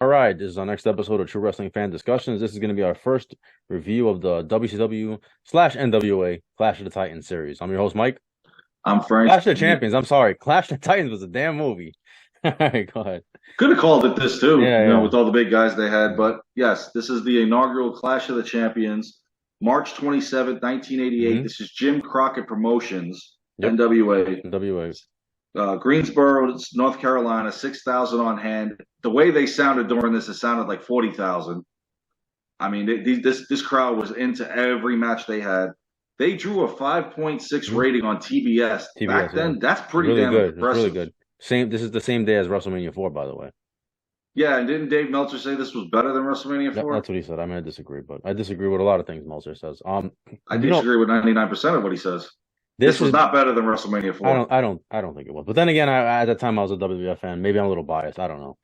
All right, this is our next episode of True Wrestling Fan Discussions. This is going to be our first review of the WCW/NWA Clash of the Titans series. I'm your host, Mike. I'm Frank. Clash of the Champions. I'm sorry. Clash of the Titans was a damn movie. All right, go ahead. Could have called it this too, Yeah, with all the big guys they had. yeah. But yes, this is the inaugural Clash of the Champions, March 27th, 1988. Mm-hmm. This is Jim Crockett Promotions, Yep. NWA, NWA. Greensboro, North Carolina, 6,000 on hand. The way they sounded during this, it sounded like 40,000. I mean, this crowd was into every match they had. They drew a 5.6 Mm-hmm. rating on TBS. TBS, Back yeah. then, that's It's pretty really damn good. It's really impressive. good. Same. This is the same day as WrestleMania 4, by the way. Yeah, and didn't Dave Meltzer say this was better than WrestleMania Yep, 4? that's what he said. I mean, I disagree, but I disagree with a lot of things Meltzer says. I You know, disagree with 99% of what he says. this This was is not better than WrestleMania I 4. don't, I don't, I don't think it was. But then again, at that time I was a WWF fan. Maybe I'm a little biased. I don't know.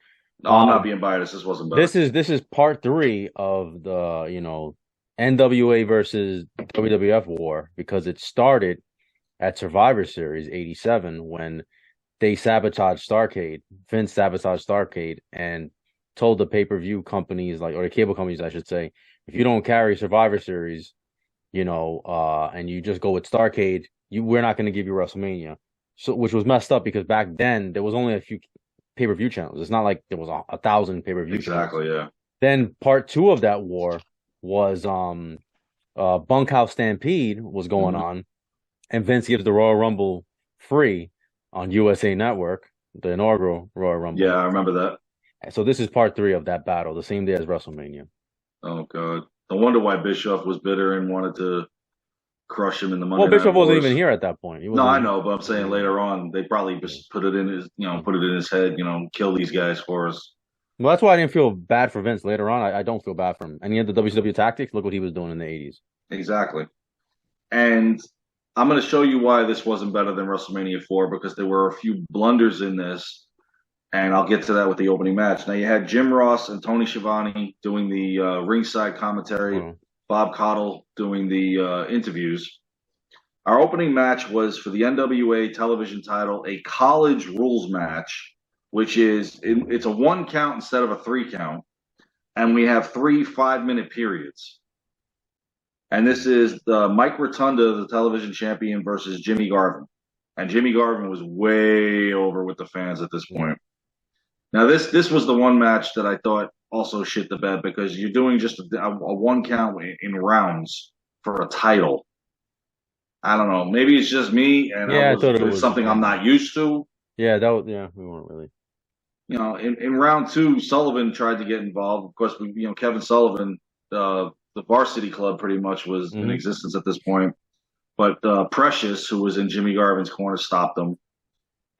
No, I'm not Um, being biased. This wasn't better. this is part three of the NWA versus WWF war because it started at Survivor Series '87 when they sabotaged Starrcade. Vince sabotaged Starrcade and told the pay-per-view companies or the cable companies, I should say, if you don't carry Survivor Series, and you just go with Starrcade, we're not going to give you WrestleMania. So, which was messed up because back then there was only a few pay-per-view channels. It's not like there was a thousand pay-per-view channels. Exactly, yeah. Then part two of that war was Bunkhouse Stampede was going Hmm. on, and Vince gives the Royal Rumble free on USA Network, the inaugural Royal Yeah, Rumble. I remember that. So this is part three of that battle, the same day as WrestleMania. Oh, God. No wonder why Bischoff was bitter and wanted to crush him in the Well, Monday Night Bishop wasn't even Wars. here at that point. He No, wasn't I even know, but I'm saying here. later on, they probably Yeah. just put it in his, Yeah. put it in his head, kill these guys for us. Well, that's why I didn't feel bad for Vince later on. I don't feel bad for him. And he had the WCW tactics. Look what he was doing in the '80s. Exactly. And I'm going to show you why this wasn't better than WrestleMania 4 because there were a few blunders in this. And I'll get to that with the opening match. Now you had Jim Ross and Tony Schiavone doing the ringside commentary, Well, Bob Caudle doing the interviews. Our opening match was for the NWA television title, a college rules match, which it's a one count instead of a three count, and we have 3 5-minute periods. And this is the Mike Rotunda, the television champion, versus Jimmy Garvin. And Jimmy Garvin was way over with the fans at this yeah. point. Now this was the one match that I thought also shit the bed because you're doing just a one count in rounds for a title. I don't know. Maybe it's just me, and Yeah, I thought it it's was. something I'm not used to. Yeah, that was. Yeah, we weren't really. In round two, Sullivan tried to get involved. Of course, Kevin Sullivan, the Varsity Club, pretty much was in Hmm. existence at this point. But Precious, who was in Jimmy Garvin's corner, stopped him,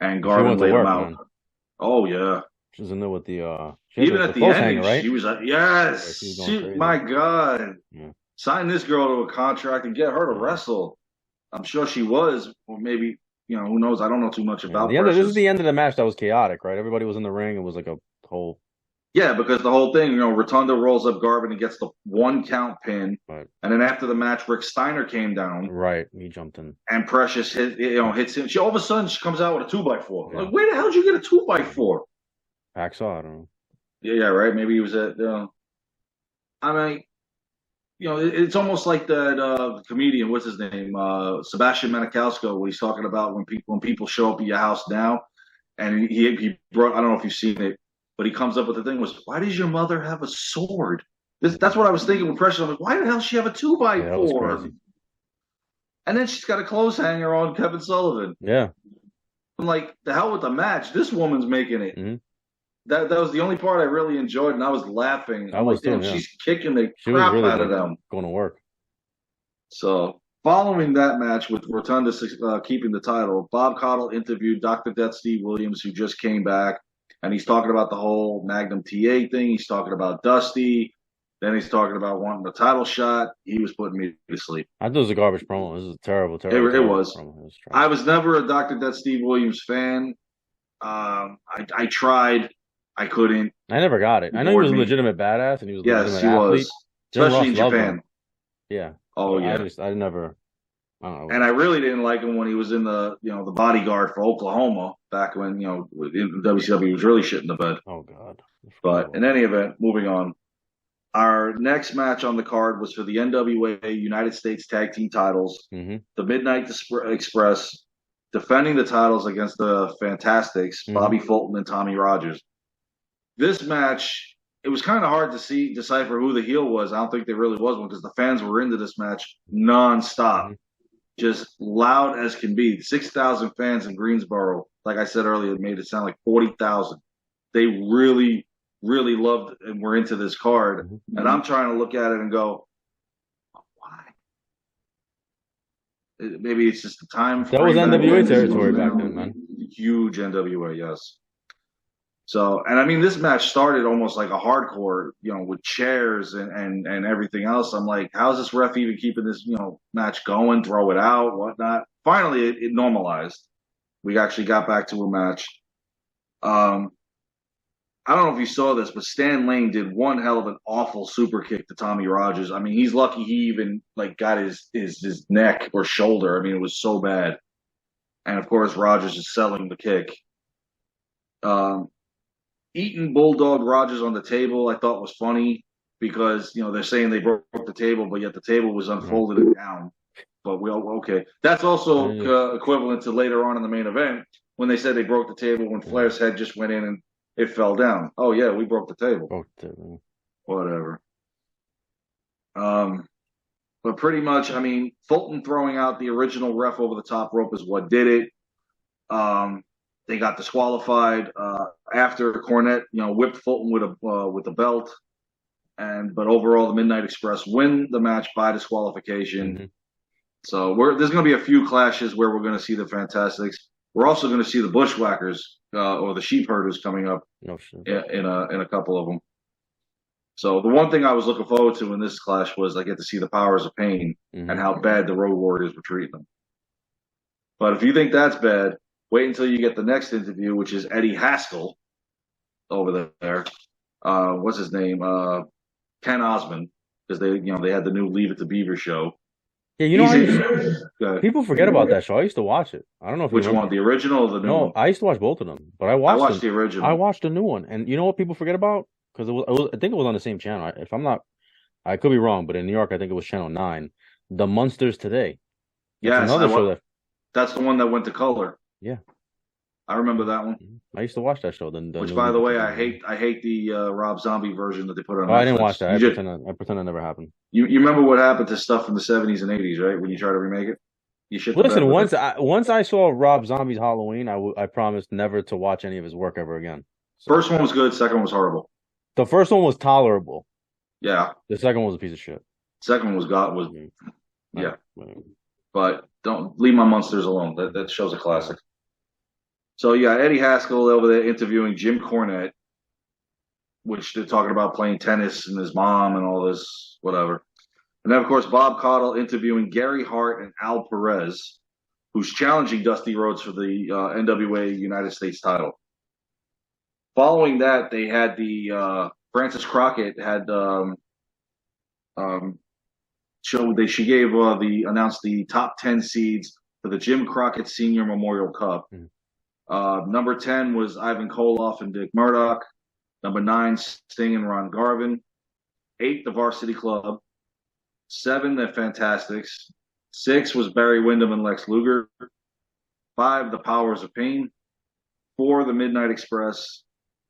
and She Garvin went to laid him work, out. man. Oh yeah. She was in there with the she had Even the at the clothes hanger, ending, right? she was like, Yeah, "Yes, she was going crazy. my God, Yeah, sign this girl to a contract and get her to yeah, wrestle." I'm sure she was, or maybe who knows? I don't know too much yeah. about This is Precious. the end of the match that was chaotic, right? Everybody was in the ring. It was like a whole. Yeah, because the whole thing, Rotunda rolls up Garvin and gets the one count pin, Right, and then after the match, Rick Steiner came down right. He jumped in. and Precious hits him. She all of a sudden she comes out with a 2x4. Yeah, Like, where the hell did you get a 2x4? Hacksaw. I don't know. Yeah, right. Maybe he was at. I mean, it's almost like that comedian. What's his name? Sebastian Maniscalco. What he's talking about when people show up at your house now, and he brought. I don't know if you've seen it, but he comes up with the thing was, why does your mother have a sword? That's what I was thinking with Precious. I'm like, why the hell does she have a two by Yeah, that was four? crazy. And then she's got a clothes hanger on Kevin Sullivan. Yeah. I'm like, the hell with the match. This woman's making it. Hmm. That was the only part I really enjoyed, and I was laughing. I I'm was like, too. damn, Yeah, she's kicking the she was crap really out of them. going to work. So, following that match with Rotunda keeping the title, Bob Caudle interviewed Dr. Death Steve Williams, who just came back, and he's talking about the whole Magnum TA thing. He's talking about Dusty. Then he's talking about wanting the title shot. He was putting me to sleep. I thought it was a garbage promo. This is a terrible, terrible, It terrible was. promo. It was I trash. was never a Dr. Death Steve Williams fan. I tried. I couldn't. I never got it. He I know he was bored a me. legitimate badass and he was a Yes, legitimate he athlete. was. Jim Especially Ross in loved him. Japan. Yeah, Oh, but yeah. I never. I don't And know. I really didn't like him when he was in the bodyguard for Oklahoma back when WCW was really shit in the bed. Oh God, I forgot But about in any event, moving on. Our next match on the card was for the NWA United States Tag Team titles. that. The Midnight Express defending the titles against the Fantastics, Hmm. Bobby Fulton and Tommy Rogers. This match, it was kind of hard to decipher who the heel was. I don't think there really was one because the fans were into this match nonstop, Hmm. just loud as can be. 6,000 fans in Greensboro, like I said earlier, made it sound like 40,000. They really, really loved and were into this card. Hmm. And I'm trying to look at it and go, why? Maybe it's just the time That was frame back NWA then. territory back then, man. Huge NWA, yes. So, and I mean, this match started almost like a hardcore, with chairs and everything else. I'm like, how's this ref even keeping this, match going? Throw it out, whatnot. Finally, it normalized. We actually got back to a match. Um, I don't know if you saw this, but Stan Lane did one hell of an awful super kick to Tommy Rogers. I mean, he's lucky he even like got his neck or shoulder. I mean, it was so bad. And of course, Rogers is selling the kick. Um, Eating Bulldog Rogers on the table, I thought was funny because they're saying they broke the table, but yet the table was Mhm. unfolded and down. But we all okay. That's also equivalent to later on in the main event when they said they broke the table when Flair's head just went in and it fell down. Oh yeah, we broke the table. Whatever. Um, but pretty much, I mean, Fulton throwing out the original ref over the top rope is what did it. They got disqualified after Cornette, whipped Fulton with a belt, but overall the Midnight Express win the match by disqualification. Mm-hmm. So there's going to be a few clashes where we're going to see the Fantastics. We're also going to see the Bushwhackers or the Sheep Herders coming up in a couple of them. So the one thing I was looking forward to in this clash was I get to see the Powers of Pain and how bad the Road Warriors were treating them. But if you think that's bad, wait until you get the next interview, which is Eddie Haskell over there. What's his name? Ken Osmond, because they had the new Leave It to Beaver show. Yeah, people forget about that show. I used to watch it. I don't know if which you remember. one, the original or the new one? No, I used to watch both of them, but I watched the original. I watched the new one, and you know what people forget about? Because I think it was on the same channel. If I'm not, I could be wrong, but in New York, I think it was Channel 9. The Munsters Today. That's another show that's the one that went to color. Yeah, I remember that one. I used to watch that show. Which, by the way, I hate the Rob Zombie version that they put on. I didn't watch that. I pretend it never happened. You remember what happened to stuff from the 70s and 80s, right? When you try to remake it, you shit. Listen, once I saw Rob Zombie's Halloween, I promised never to watch any of his work ever again. So, first one was good. Second one was horrible. The first one was tolerable. Yeah. The second one was a piece of shit. Second one yeah. But don't leave my monsters alone. That show's a classic. So yeah, Eddie Haskell over there interviewing Jim Cornette, which they're talking about playing tennis and his mom and all this, whatever. And then, of course, Bob Caudle interviewing Gary Hart and Al Perez, who's challenging Dusty Rhodes for the NWA United States title. Following that, they had the Francis Crockett had she gave announced the top 10 seeds for the Jim Crockett Senior Memorial Cup. Number 10 was Ivan Koloff and Dick Murdoch. Number 9, Sting and Ron Garvin. 8, the Varsity Club. 7, the Fantastics. 6 was Barry Windham and Lex Luger. 5, the Powers of Pain. 4, the Midnight Express.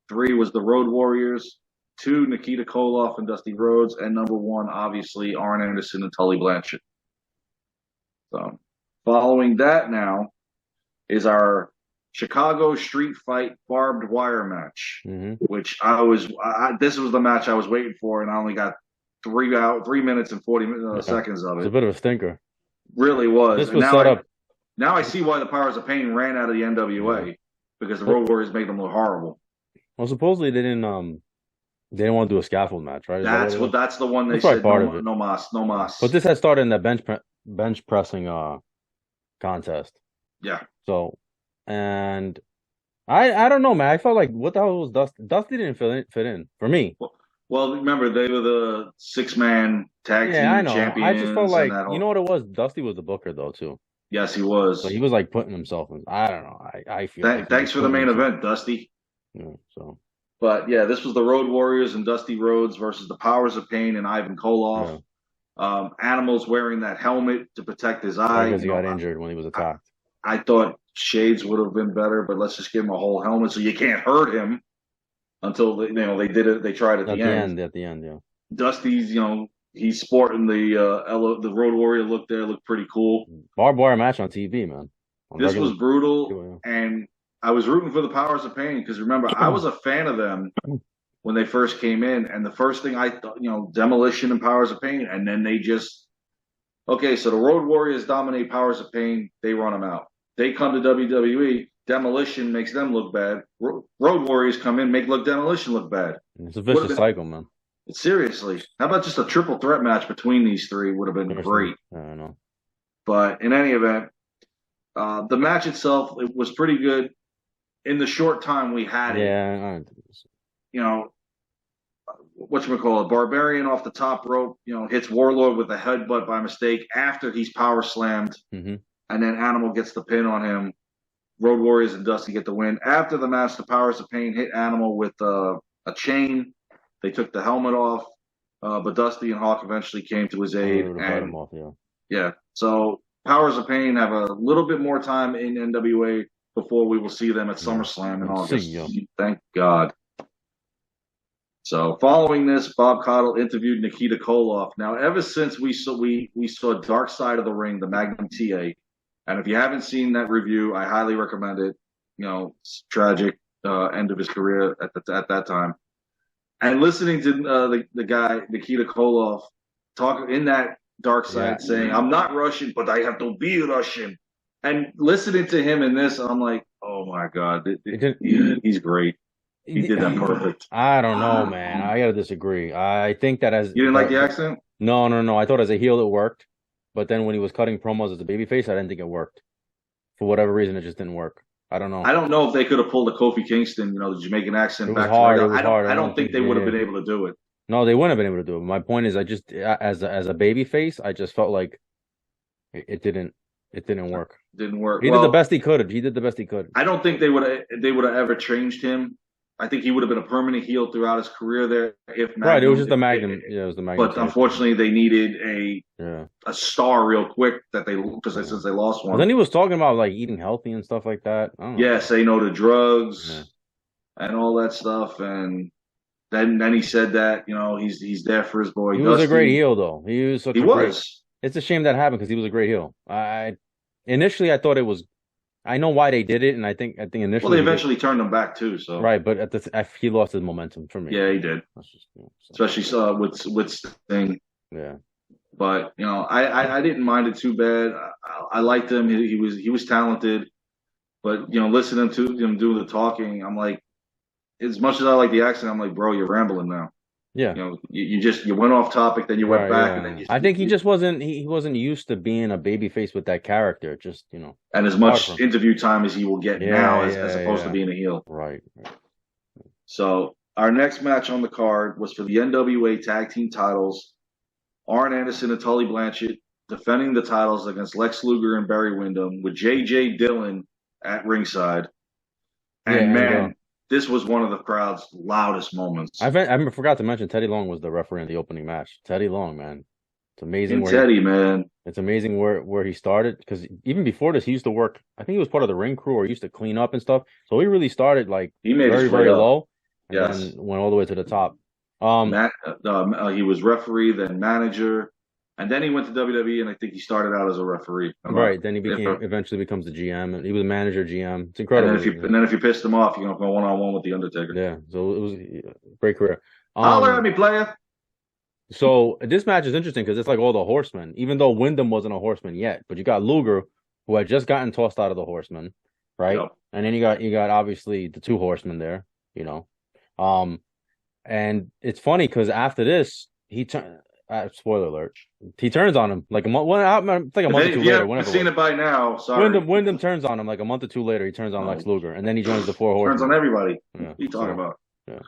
3 was the Road Warriors. 2, Nikita Koloff and Dusty Rhodes. And number 1, obviously, Arn Anderson and Tully Blanchard. So, following that now is our Chicago Street Fight barbed wire match, which this was the match I was waiting for, and I only got 3 minutes and 40 seconds of it. It's a bit of a stinker. Really was. This was set up. Now I see why the Powers of Pain ran out of the NWA because the Road Warriors made them look horrible. Well, supposedly they didn't want to do a scaffold match, right? That's the one they said no mas. But this had started in that bench pressing contest. Yeah. So, and I don't know, man. I felt like what the hell was Dusty? Dusty didn't fit in for me. Well, remember they were the 6-man tag Yeah, I team know. I just felt champions and like that you know whole. what it was. Dusty was the booker though too, Yes, he so he was. was like putting himself in. I don't know. I feel like he was Thanks for the putting main himself. event, Dusty. So But yeah, this was the Road Warriors and Dusty Rhodes versus the Powers of Pain and Ivan Koloff. yeah, Animals wearing that helmet to protect his right eye. because he got injured when he was I, attacked I thought Shades would have been better, but let's just give him a whole helmet so you can't hurt him until they did it. They tried at at the the end. end. At the end, yeah. Dusty's, he's sporting the Road Warrior look there, looked pretty cool. Barbed wire match on TV, man. On This regular. was brutal, Yeah. and I was rooting for the Powers of Pain because remember I was a fan of them when they first came in, and the first thing I thought, Demolition and Powers of Pain, and then they just okay, so the Road Warriors dominate Powers of Pain, they run them out. They come to WWE, Demolition makes them look bad. Road Warriors come in, make look Demolition look bad. It's a Would have vicious been cycle, man. seriously. How about just a triple threat match between these three would have been Seriously, great. I don't know. But in any event, the match itself it was pretty good. In the short time we had it, Yeah, you know, whatchamacallit, Barbarian off the top rope, hits Warlord with a headbutt by mistake after he's power slammed, mm-hmm. and then Animal gets the pin on him. Road Warriors and Dusty get the win. After the match, the Powers of Pain hit Animal with a chain. They took the helmet off, but Dusty and Hawk eventually came to his aid. Able to fight him And off, yeah. yeah, so Powers of Pain have a little bit more time in NWA before we will see them at SummerSlam in August. Thank God. So following this, Bob Caudle interviewed Nikita Koloff. Now, ever since we saw Dark Side of the Ring, the Magnum TA, and if you haven't seen that review, I highly recommend it. It's tragic end of his career at that time. And listening to the guy Nikita Koloff talk in that Dark Side saying, "I'm not Russian, but I have to be Russian," and listening to him in this, I'm like, "Oh my God, he's great." He did that perfect. I don't know, man. I gotta disagree. I think that as you didn't like the accent? No. I thought as a heel it worked, but then when he was cutting promos as a babyface, I didn't think it worked. For whatever reason, it just didn't work. I don't know. I don't know if they could have pulled a Kofi Kingston, the Jamaican accent it was back. Hard. It was hard. I don't think they would have been able to do it. No, they wouldn't have been able to do it. My point is, I just as a babyface, I just felt like it didn't work. Didn't work. He did the best he could. He did the best he could. I don't think they would have ever changed him. I think he would have been a permanent heel throughout his career there. If Magnum, right, it was just the Magnum. It was the Magnum. But unfortunately, they needed a star real quick since they lost one. Well, then he was talking about like eating healthy and stuff like that. Yeah, say no to drugs and all that stuff. And then he said that he's there for his boy. He was a great heel though. He was such. It's a shame that happened because he was a great heel. Initially I thought it was. I know why they did it, and I think initially. Well, they eventually turned him back too. So right, but he lost his momentum for me. Yeah, he did. Especially with Sting. Yeah. But I didn't mind it too bad. I liked him. He was talented. But listening to him do the talking, I'm like, as much as I like the accent, I'm like, bro, you're rambling now. Yeah. You went off topic, then you went back, yeah. and then I think he just wasn't used to being a babyface with that character. Just and as much interview time as he will get now, as opposed to being a heel. Right. So our next match on the card was for the NWA Tag Team Titles. Arn Anderson and Tully Blanchard defending the titles against Lex Luger and Barry Windham with J.J. Dillon at ringside. And this was one of the crowd's loudest moments. I forgot to mention Teddy Long was the referee in the opening match. Teddy Long, man. It's amazing. Man. It's amazing where he started because even before this, he used to work. I think he was part of the ring crew or he used to clean up and stuff. So he really started like very, very low. And then went all the way to the top. He was referee, then manager, and then he went to WWE, and I think he started out as a referee. Right. Then he eventually becomes the GM, and he was a manager GM. It's incredible. And then if you pissed him off, you're gonna go 1-on-1 with the Undertaker. Yeah. So it was a great career. Holler at me, player. So this match is interesting because it's like all the horsemen, even though Wyndham wasn't a horseman yet, but you got Luger, who had just gotten tossed out of the horsemen, right? Yep. And then you got obviously the two horsemen there, and it's funny because after this, he turned. Spoiler alert! He turns on him like a month. It's like a month or two later. I've seen it by now. Sorry. Wyndham turns on him like a month or two later. He turns on Lex Luger, and then he joins the four horsemen. Turns on everybody. Yeah, what are you talking about? Yeah.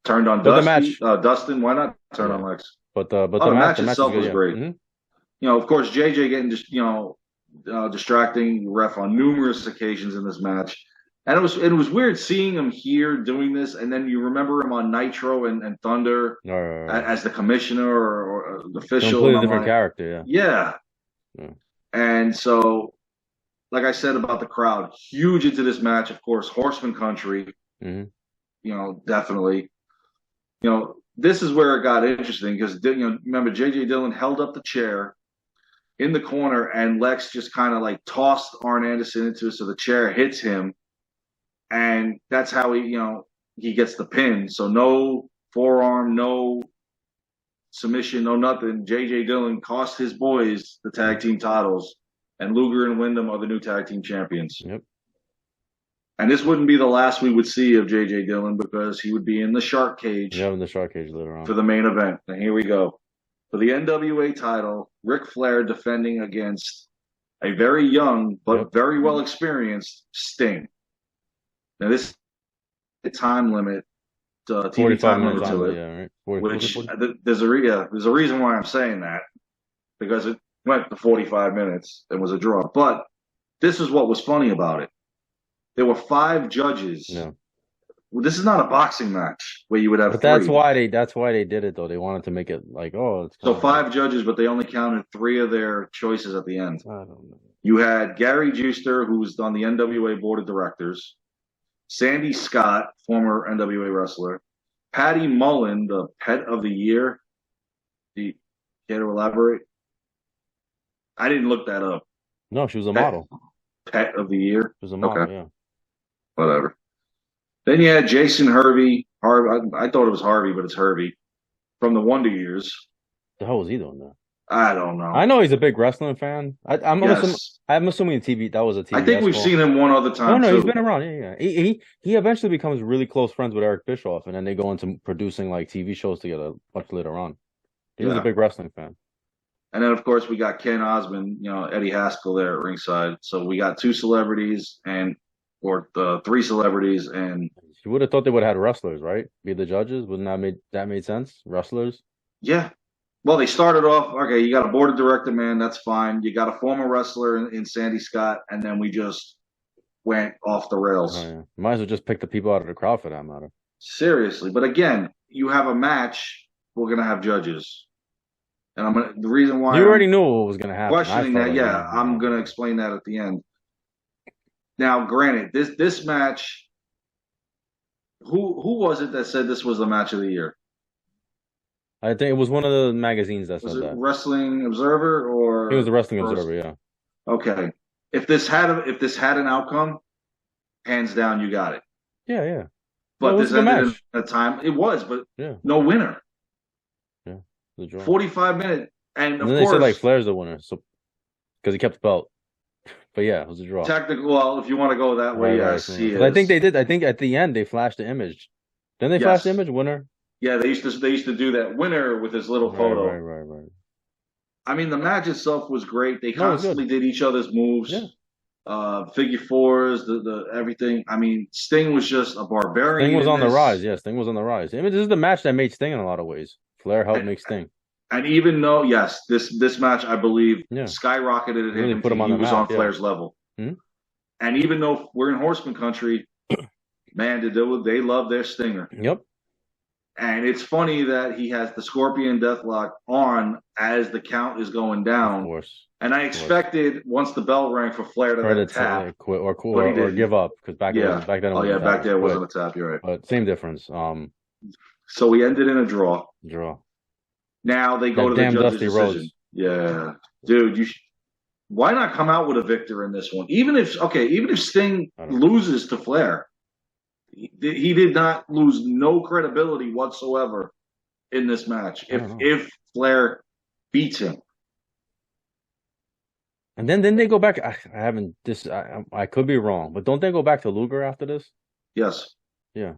turned on But the match, Dustin. Why not turn yeah. on Lex? But Oh, the the match match is itself good. was Yeah. great. Of course, JJ getting just distracting the ref on numerous occasions in this match. And it was weird seeing him here doing this, and then you remember him on Nitro and Thunder Right. as the commissioner or the official, and Completely I'm different like, character. yeah. Yeah. And so, like I said about the crowd, huge into this match, of course, Horseman Country, hmm definitely. This is where it got interesting because remember JJ Dillon held up the chair in the corner, and Lex just kind of like tossed Arn Anderson into it, so the chair hits him, and that's how he gets the pin. So no forearm, no submission, no nothing. JJ Dillon cost his boys the tag team titles, and Luger and Wyndham are the new tag team champions. Yep. And this wouldn't be the last we would see of JJ Dillon because he would be in the shark cage Yeah, in the shark cage later on. for the main event. And here we go. For the NWA title, Ric Flair defending against a very young but very well experienced Sting. Now this time limit, TV time limit to it, yeah, right. which there's a reason why I'm saying that, because it went to 45 minutes and was a draw. But this is what was funny about it. There were 5 judges. Yeah. Well, this is not a boxing match where you would have But 3. that's why they did it though. They wanted to make it like, oh, it's so 5 judges, but they only counted 3 of their choices at the end. I don't know. You had Gary Juster, who was on the NWA board of directors, Sandy Scott, former NWA wrestler, Patty Mullen, the pet of the year. Do you care to elaborate? I didn't look that up. No, she was a model. Pet of the year? She was a model, Okay. yeah. Whatever. Then you had Jason Hervey. I thought it was Harvey, but it's Hervey from the Wonder Years. The hell was he doing there? I don't know. I know he's a big wrestling fan. I'm assuming TV. That was a TV. I think we've seen him one other time. No, he's been around. Yeah. He eventually becomes really close friends with Eric Bischoff, and then they go into producing like TV shows together much later on. He was a big wrestling fan. And then, of course, we got Ken Osmond, Eddie Haskell there at ringside. So we got 2 celebrities or 3 celebrities, and you would have thought they would have had wrestlers, right? Be the judges. Wouldn't that made sense? Wrestlers. Yeah. Well, they started off, okay, you got a board of director man, that's fine. You got a former wrestler in Sandy Scott, and then we just went off the rails. Oh, yeah. Might as well just pick the people out of the crowd for that matter. Seriously. But again, you have a match, we're going to have judges. And the reason why you already knew what was going to happen. Questioning that, yeah, I'm going to explain that at the end. Now, granted, this match, who was it that said this was the match of the year? I think it was one of the magazines that was said it that. Wrestling Observer or it was the Wrestling Observer, yeah. Okay. If this had an outcome, hands down, you got it. Yeah. But this ended in a time. It was, but no winner. Yeah, the draw. 45 minutes, and of then course they said like Flair's the winner, so because he kept the belt. But yeah, it was a draw. Technical. Well, if you want to go that way, yes, he is. I think they did. I think at the end they flashed the image. Then they flashed the image winner. Yeah, they used to do that winner with his little photo. Right. I mean, the match itself was great. They constantly did each other's moves. Yeah. Figure fours, the everything. I mean, Sting was just a barbarian. Sting was on the rise. Yes, Sting was on the rise. I mean, this is the match that made Sting in a lot of ways. Flair helped make Sting. And even though, yes, this match, I believe, skyrocketed him. Really put him on the map. He was on Flair's level. Hmm? And even though we're in Horseman country, man, they love their Stinger. Yep. And it's funny that he has the Scorpion Deathlock on as the count is going down. Of course. And I expected once the bell rang for Flair to tap quit or give up because back then. Back there it wasn't a tap. You're right. But same difference. So we ended in a draw. Now they go to the judge's decision. Rose. Yeah, dude, why not come out with a victor in this one? Even if Sting loses to Flair, he did not lose no credibility whatsoever in this match. If Flair beats him, and then they go back. I could be wrong, but don't they go back to Luger after this? Yes. Yeah.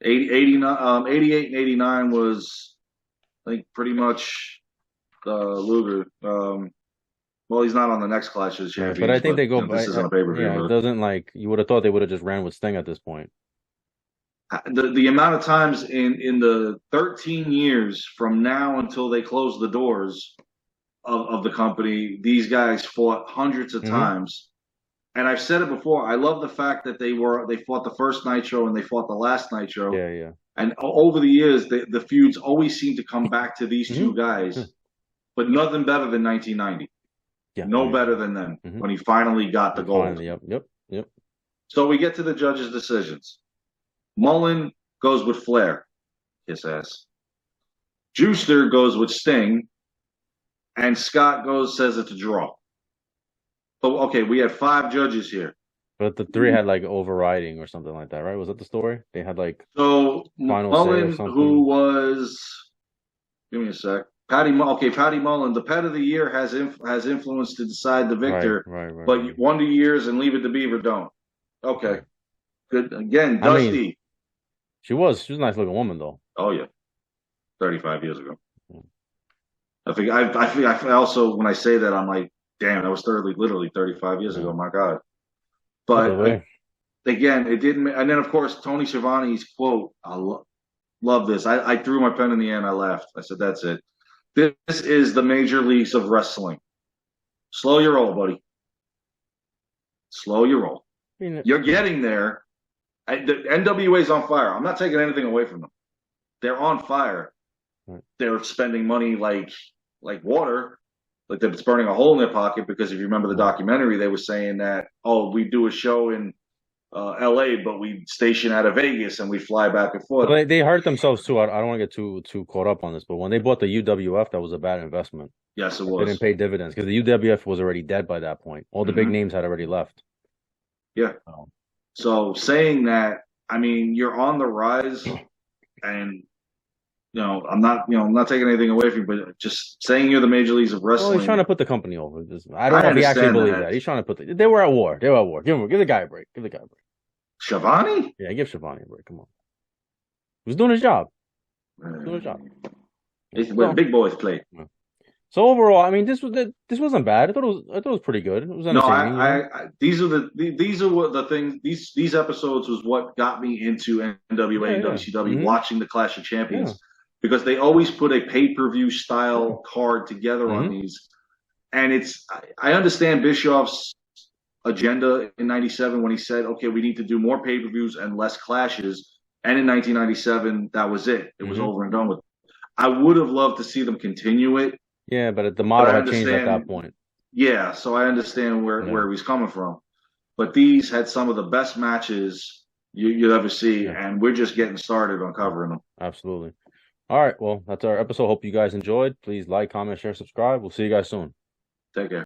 88 and 89 was, I think, pretty much Luger. Well, he's not on the next Clash of the Champions. But I think they go back. This isn't a pay-per-view. Yeah, it doesn't you would have thought they would have just ran with Sting at this point. the amount of times in the 13 years from now until they close the doors of the company, these guys fought hundreds of Hmm. times. And I've said it before. I love the fact that they fought the first Nitro and they fought the last Nitro. Yeah, yeah. And over the years, the feuds always seem to come back to these Hmm. two guys, but nothing better than 1990. Yeah. Oh, No yeah. better than then Hmm. when he finally got the gold. Finally, yep, yep, yep. So we get to the judges' decisions. Mullen goes with Flair, his ass. Juicer goes with Sting, and Scott says it's a draw. So okay, we had 5 judges here. But the three had like overriding or something like that, right? Was that the story? They had like So final say or Mullen, who something. was, give me a sec. Patty Mullen. The pet of the year has influence to decide the Right, victor, right, right, but right, Wonder Years and Leave It to Beaver don't. Okay, right. good. Again, I mean, Dusty. she was a nice looking woman though. Oh yeah, 35 years ago. I also when I say that I'm like, damn, that was literally 35 years Yeah. ago. My God. Either But way. again, it didn't. And then of course Tony Schiavone's quote. Love this. I threw my pen in the air and I laughed. I said, "That's it. This is the major leagues of wrestling. Slow your roll, buddy. Slow your roll. I mean, You're getting there. The NWA's on fire. I'm not taking anything away from them. They're on fire. right. They're spending money like water, like it's burning a hole in their pocket. Because if you remember the documentary, they were saying that we do a show in L.A., but we station out of Vegas and we fly back and But forth. they hurt themselves too. I don't want to get too caught up on this, but when they bought the UWF, that was a bad investment. Yes, it They didn't was. pay dividends because the UWF was already dead by that point. All the big Mm-hmm. names had already left. Yeah. So, So saying that, I mean, you're on the rise, and I'm not taking anything away from you, but just saying you're the major leagues of well, he's trying wrestling. to put the company over. I don't I know if he actually understand believes that. that. He's trying to put they were at war. They were at war. Give the guy a break. Give the guy a break. Shivani? Yeah, give Schiavone a break. Come on. He was doing his job. Doing his job. It's where So, big boys play. yeah. So overall, I mean, this wasn't bad. I thought it was pretty good. It was No, entertaining, you know. these are what the things these episodes was what got me into NWA Yeah, and yeah. WCW, Hmm. watching the Clash of Yeah, Champions, because they always put a pay-per-view yeah. style card together on Hmm. these. And I understand Bischoff's agenda in 97 when he said, okay, we need to do more pay-per-views and less clashes. And in 1997, that was it. It was Hmm. over and done with. I would have loved to see them continue it, Yeah, but the but model I had changed at that understand. point. Yeah, so I understand Yeah, where he's coming from. But these had some of the best matches you'll ever see, yeah, and we're just getting started on yeah. covering them. Absolutely. All right. Well, that's our episode. Hope you guys enjoyed. Please like, comment, share, subscribe. We'll see you guys soon. Take care.